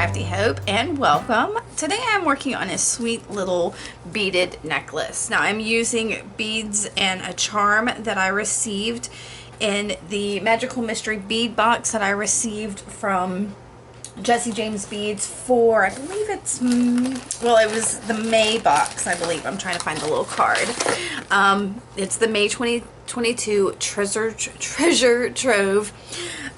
Crafty Hope and welcome. Today I'm working on a sweet little beaded necklace. Now I'm using beads and a charm that I received in the Magical Mystery bead box that I received from Jesse James Beads for, I believe it's, well, it was the May box, I believe. I'm trying to find the little card. It's the May 2022 Treasure Trove.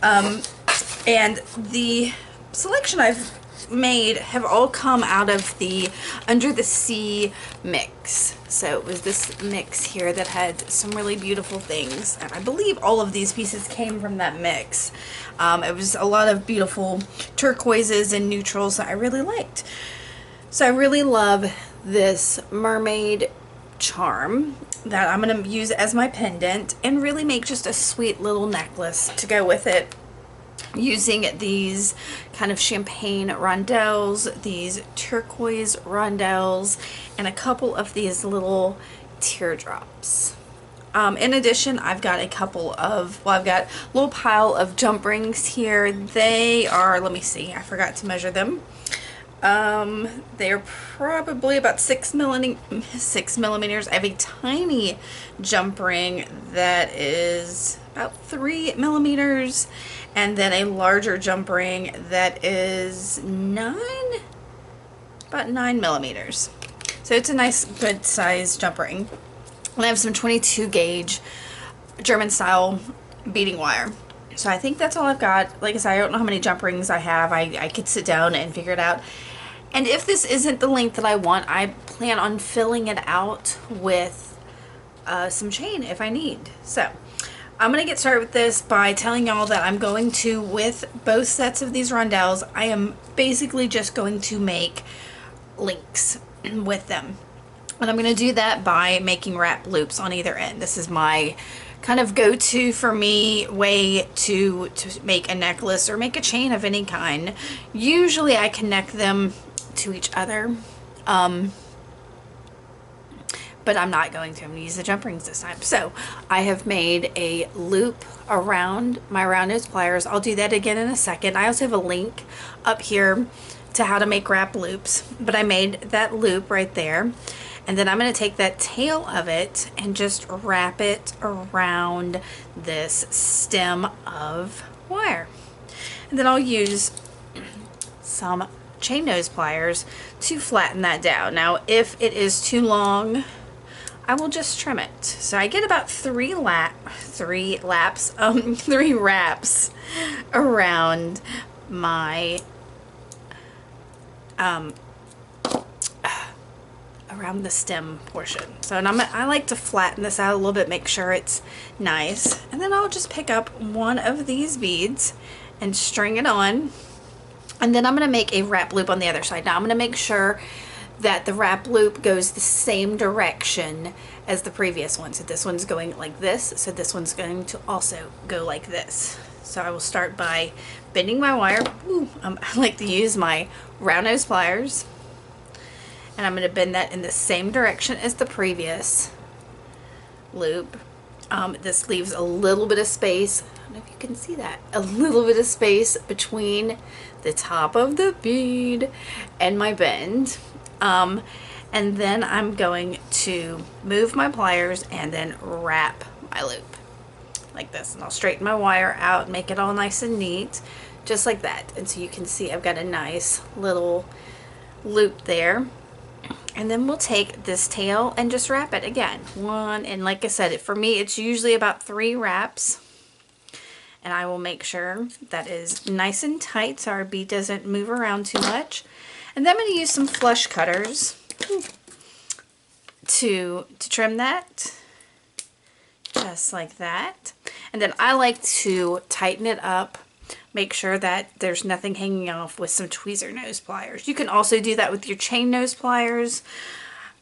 And the selection I've made have all come out of the Under the Sea mix. So it was this mix here that had some really beautiful things. And I believe all of these pieces came from that mix. It was a lot of beautiful turquoises and neutrals that I really liked. So I really love this mermaid charm that I'm going to use as my pendant and really make just a sweet little necklace to go with it, using these kind of champagne rondelles, these turquoise rondelles, and a couple of these little teardrops. In addition, I've got a couple of, well, I've got a little pile of jump rings here. They are, let me see, I forgot to measure them. They are probably about 6 millimeters. I have a tiny jump ring that is about 3 millimeters, and then a larger jump ring that is about 9 millimeters. So it's a nice, good size jump ring. And I have some 22 gauge German style beading wire. So I think that's all I've got. Like I said, I don't know how many jump rings I have. I could sit down and figure it out. And if this isn't the length that I want, I plan on filling it out with some chain if I need. So I'm going to get started with this by telling y'all that I'm going to, with both sets of these rondelles, I am basically just going to make links with them. And I'm going to do that by making wrap loops on either end. This is my kind of go-to for me way to make a necklace or make a chain of any kind. Usually I connect them to each other, but I'm not going to. I'm going to use the jump rings this time. So I have made a loop around my round nose pliers. I'll do that again in a second. I also have a link up here to how to make wrap loops, but I made that loop right there. And then I'm going to take that tail of it and just wrap it around this stem of wire. And then I'll use some chain nose pliers to flatten that down. Now, if it is too long, I will just trim it. So I get about three wraps around my around the stem portion. So, and I like to flatten this out a little bit, make sure it's nice. And then I'll just pick up one of these beads and string it on. And then I'm going to make a wrap loop on the other side. Now I'm going to make sure that the wrap loop goes the same direction as the previous one. So this one's going like this. So this one's going to also go like this. So I will start by bending my wire. I like to use my round nose pliers. And I'm going to bend that in the same direction as the previous loop. This leaves a little bit of space. I don't know if you can see that. A little bit of space between the top of the bead and my bend. And then I'm going to move my pliers and then wrap my loop like this. And I'll straighten my wire out and make it all nice and neat, just like that. And so you can see I've got a nice little loop there. And then we'll take this tail and just wrap it again. And like I said, for me, it's usually about 3 wraps. And I will make sure that is nice and tight so our bead doesn't move around too much. And then I'm going to use some flush cutters to trim that, just like that. And then I like to tighten it up, make sure that there's nothing hanging off with some tweezer nose pliers. You can also do that with your chain nose pliers,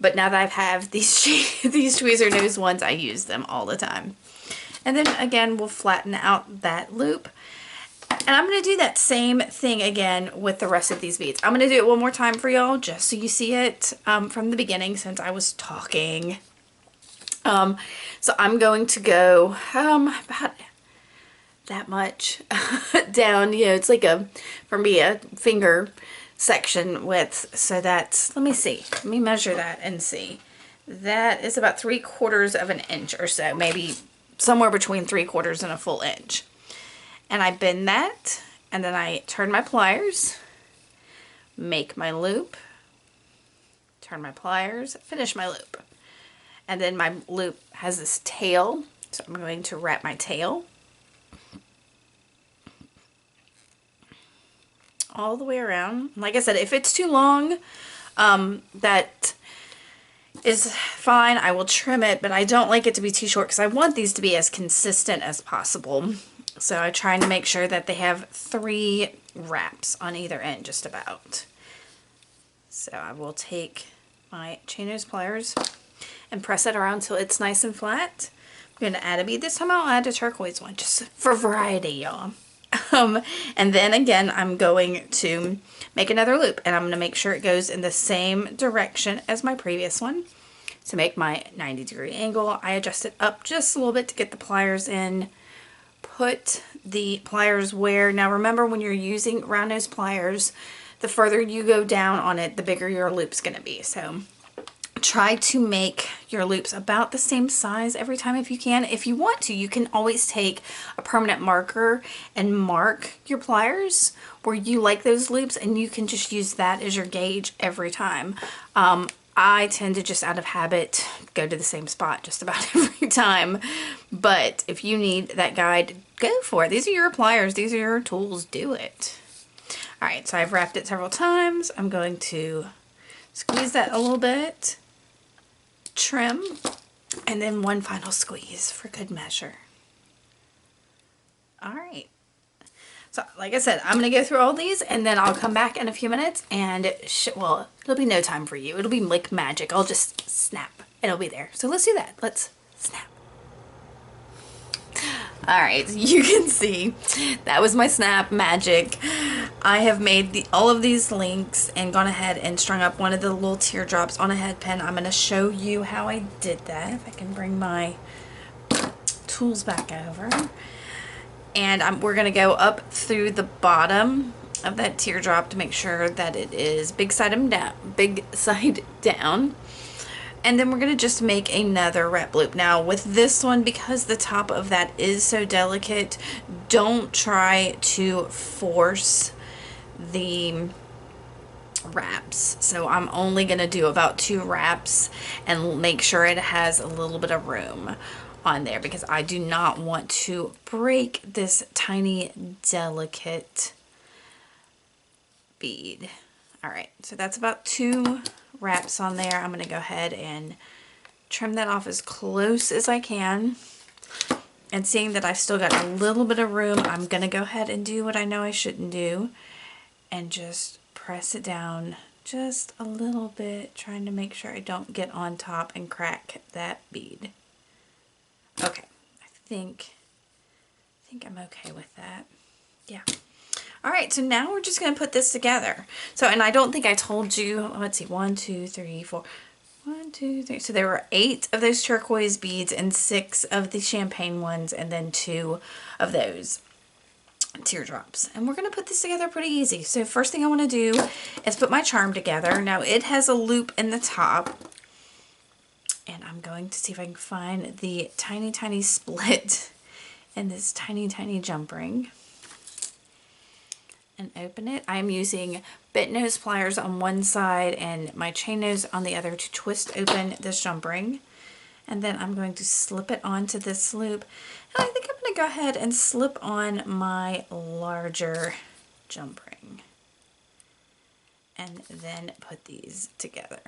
but now that I have these tweezer nose ones, I use them all the time. And then again, we'll flatten out that loop. And I'm going to do that same thing again with the rest of these beads. I'm going to do it one more time for y'all, just so you see it from the beginning, since I was talking. So I'm going to go about that much down. You know, it's like for me, a finger section width. So that's, let me see. Let me measure that and see. That is about 3/4 of an inch or so, maybe somewhere between 3/4 and a full inch. And I bend that, and then I turn my pliers, make my loop, turn my pliers, finish my loop. And then my loop has this tail, so I'm going to wrap my tail all the way around. Like I said, if it's too long, that is fine. I will trim it, but I don't like it to be too short because I want these to be as consistent as possible. So I'm trying to make sure that they have 3 wraps on either end, just about. So I will take my chain nose pliers and press it around until it's nice and flat. I'm going to add a bead. This time I'll add a turquoise one, just for variety, y'all. And then again, I'm going to make another loop, and I'm going to make sure it goes in the same direction as my previous one. To make my 90-degree angle, I adjust it up just a little bit to get the pliers in. Put the pliers where, now remember, when you're using round nose pliers, the further you go down on it, the bigger your loop's going to be. So try to make your loops about the same size every time if you can. If you want to, you can always take a permanent marker and mark your pliers where you like those loops, and you can just use that as your gauge every time. I tend to just out of habit go to the same spot just about every time. But if you need that guide, go for it. These are your pliers. These are your tools. Do it. All right, so I've wrapped it several times. I'm going to squeeze that a little bit, trim, and then one final squeeze for good measure. All right. So like I said, I'm going to go through all these, and then I'll come back in a few minutes and, well, it'll be no time for you. It'll be like magic. I'll just snap and it'll be there. So let's do that. Let's snap. All right, so you can see that was my snap magic. I have made all of these links and gone ahead and strung up one of the little teardrops on a head pin. I'm going to show you how I did that. If I can bring my tools back over. And we're going to go up through the bottom of that teardrop to make sure that it is big side down. And then we're going to just make another wrap loop. Now with this one, because the top of that is so delicate, don't try to force the wraps. So I'm only going to do about 2 wraps and make sure it has a little bit of room on there, because I do not want to break this tiny delicate bead. All right, so that's about 2 wraps on there. I'm going to go ahead and trim that off as close as I can. And seeing that I've still got a little bit of room, I'm going to go ahead and do what I know I shouldn't do and just press it down just a little bit, trying to make sure I don't get on top and crack that bead. Okay, I think I'm okay with that. Yeah. All right, so now we're just going to put this together. So, and I don't think I told you, let's see, 1, 2, 3, 4, 1, 2, 3. So there were 8 of those turquoise beads and 6 of the champagne ones, and then 2 of those teardrops. And we're going to put this together pretty easy. So first thing I want to do is put my charm together. Now it has a loop in the top, and I'm going to see if I can find the tiny, tiny split in this tiny, tiny jump ring and open it. I'm using bent nose pliers on one side and my chain nose on the other to twist open this jump ring. And then I'm going to slip it onto this loop. And I think I'm going to go ahead and slip on my larger jump ring. And then put these together.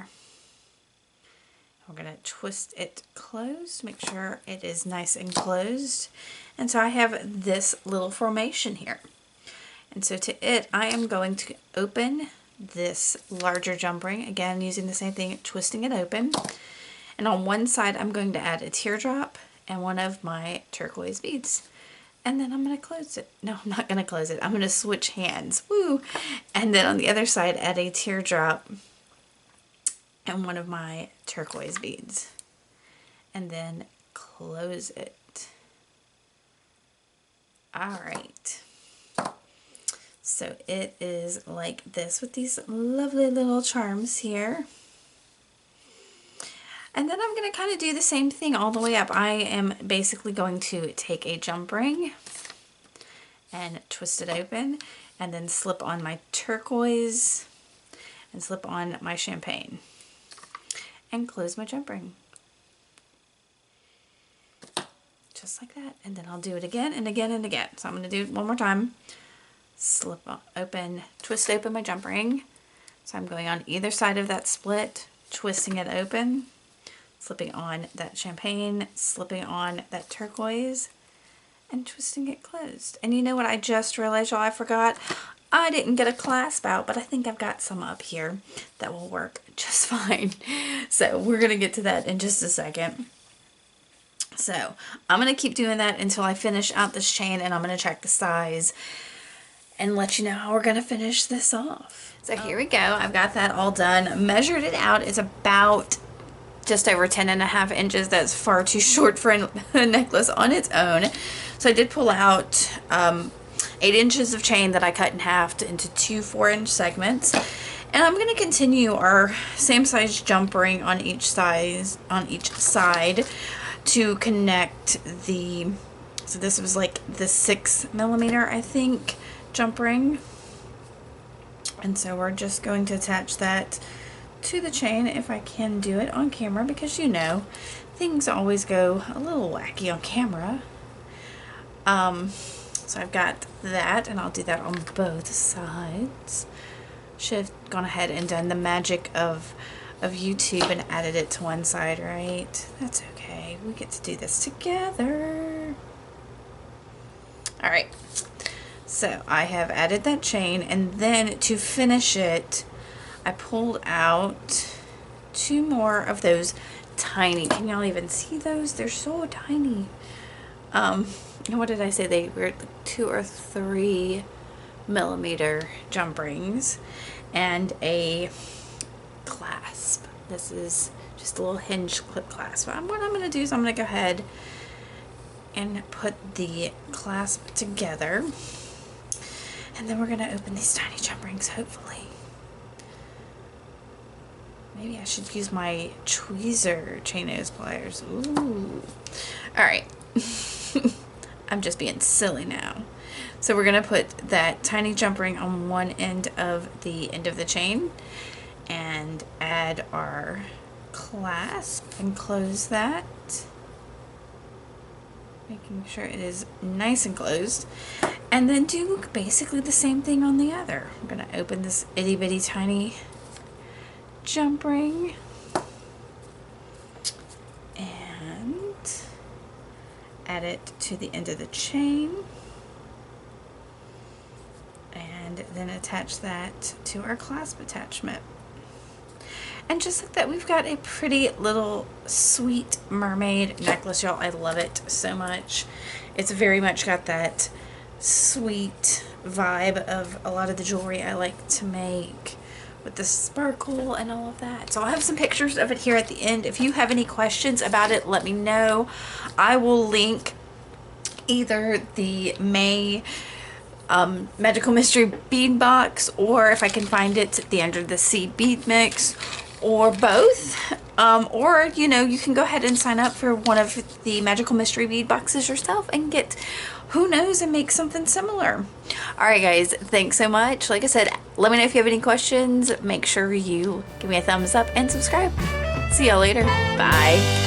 We're going to twist it closed, make sure it is nice and closed. And so I have this little formation here. And so to it, I am going to open this larger jump ring, again using the same thing, twisting it open. And on one side, I'm going to add a teardrop and one of my turquoise beads. And then I'm going to close it. No, I'm not going to close it. I'm going to switch hands. Woo! And then on the other side, add a teardrop and one of my turquoise beads. And then close it. All right. So it is like this with these lovely little charms here. And then I'm going to kind of do the same thing all the way up. I am basically going to take a jump ring and twist it open, and then slip on my turquoise and slip on my champagne and close my jump ring. Just like that. And then I'll do it again and again and again. So I'm going to do it one more time. Slip open, twist open my jump ring. So I'm going on either side of that split, twisting it open, slipping on that champagne, slipping on that turquoise, and twisting it closed. And you know what I just realized, y'all, I forgot? I didn't get a clasp out, but I think I've got some up here that will work just fine. So we're going to get to that in just a second. So I'm going to keep doing that until I finish out this chain, and I'm going to check the size and let you know how we're going to finish this off. So here we go. I've got that all done. Measured it out. It's about just over 10.5 inches. That's far too short for a necklace on its own. So I did pull out 8 inches of chain that I cut in half into 2 4-inch segments. And I'm going to continue our same size jump ring on each side to connect the, so this was like the 6mm, I think, jump ring. And so we're just going to attach that to the chain if I can do it on camera, because you know things always go a little wacky on camera. So I've got that, and I'll do that on both sides. Should have gone ahead and done the magic of YouTube and added it to one side, right? That's okay. We get to do this together. All right. So I have added that chain, and then to finish it, I pulled out 2 more of those tiny, can y'all even see those? They're so tiny. What did I say? They were 2 or 3mm jump rings and a clasp. This is just a little hinge clip clasp. What I'm going to do is I'm going to go ahead and put the clasp together, and then we're going to open these tiny jump rings, hopefully. Maybe I should use my tweezer chain nose pliers. Ooh. Alright. I'm just being silly now. So we're going to put that tiny jump ring on one end of the chain and add our clasp and close that. Making sure it is nice and closed. And then do basically the same thing on the other. I'm going to open this itty bitty tiny jump ring and add it to the end of the chain, and then attach that to our clasp attachment. And just like that, we've got a pretty little sweet mermaid necklace, y'all. I love it so much. It's very much got that sweet vibe of a lot of the jewelry I like to make, with the sparkle and all of that. So I'll have some pictures of it here at the end. If you have any questions about it, let me know. I will link either the May Magical Mystery bead box, or if I can find it, the Under the Sea bead mix, or both. Or, you know, you can go ahead and sign up for one of the Magical Mystery bead boxes yourself and get, who knows, and make something similar. Alright guys, thanks so much. Like I said, let me know if you have any questions. Make sure you give me a thumbs up and subscribe. See y'all later. Bye.